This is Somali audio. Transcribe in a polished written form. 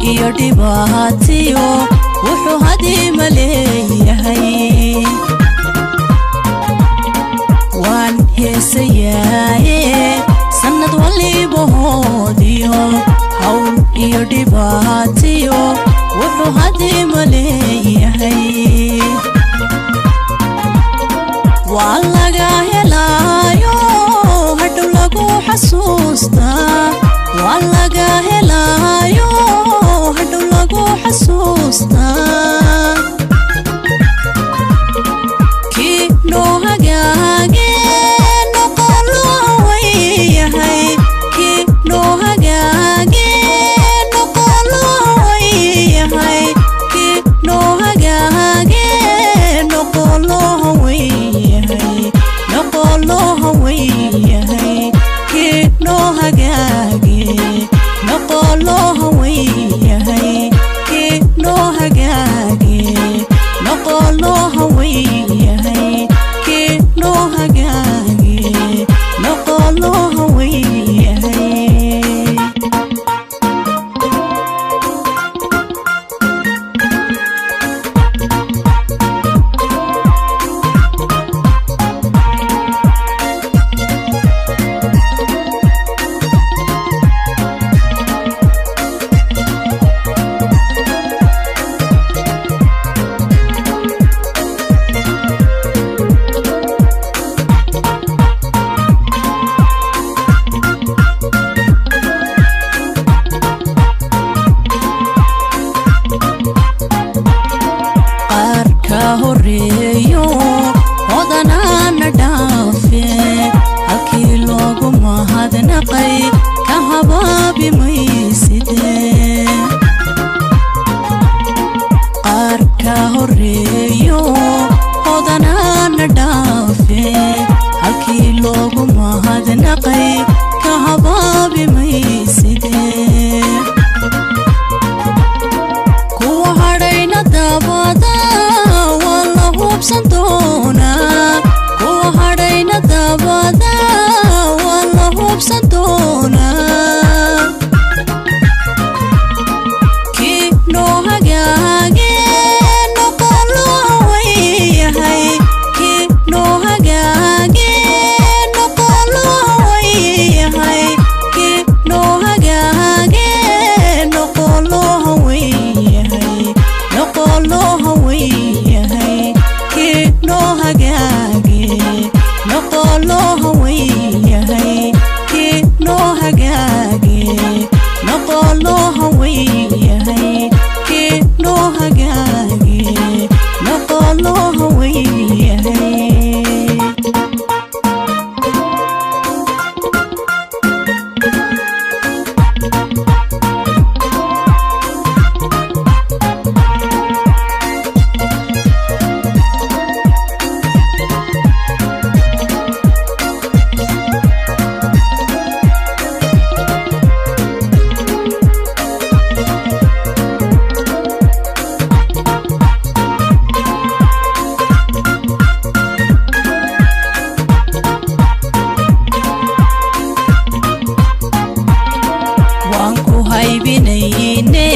iyo dhibaatiyo wuxuu hadii maleeyahay waan heesayaaye sanad waliba hoodiyo hawl iyo dhibaatiyo wuxuu hadii maleeyahay waa laga helaayo hadhow lagu xasuustaa waa laga helaayo hadhow lagu xasuustaa kii noo hagaage noqolo wayahay kii noo hagaage noqolo wayahay kii noo hagaage noqolo wayahay noqolo wayahay kii noo hagaage noqolo wayahay kii noo hagaage noqolo wayahay kii noo hagaage noqolo wayahay horeeyo hodanaana dhaafe halkii loogu mahadnaqay ka habaabi mayside qaar ka horeeyo hodanaana dhaafe halkii loogu mahadnaqay ka habaabi mayside kuwa hadhayna daabada hubsandoona kuwa hadhayna daabada waa la hubsandoona kii noo hagaage noqolo wayahay kii noo hagaage noqolo wayahay kii noo hagaage noqolo wayahay noqolo wayahay no hagaage noqolo wayahay kii noo hagaage noqolo wayahay kii noo hagaage noqolo wayahay haybinayne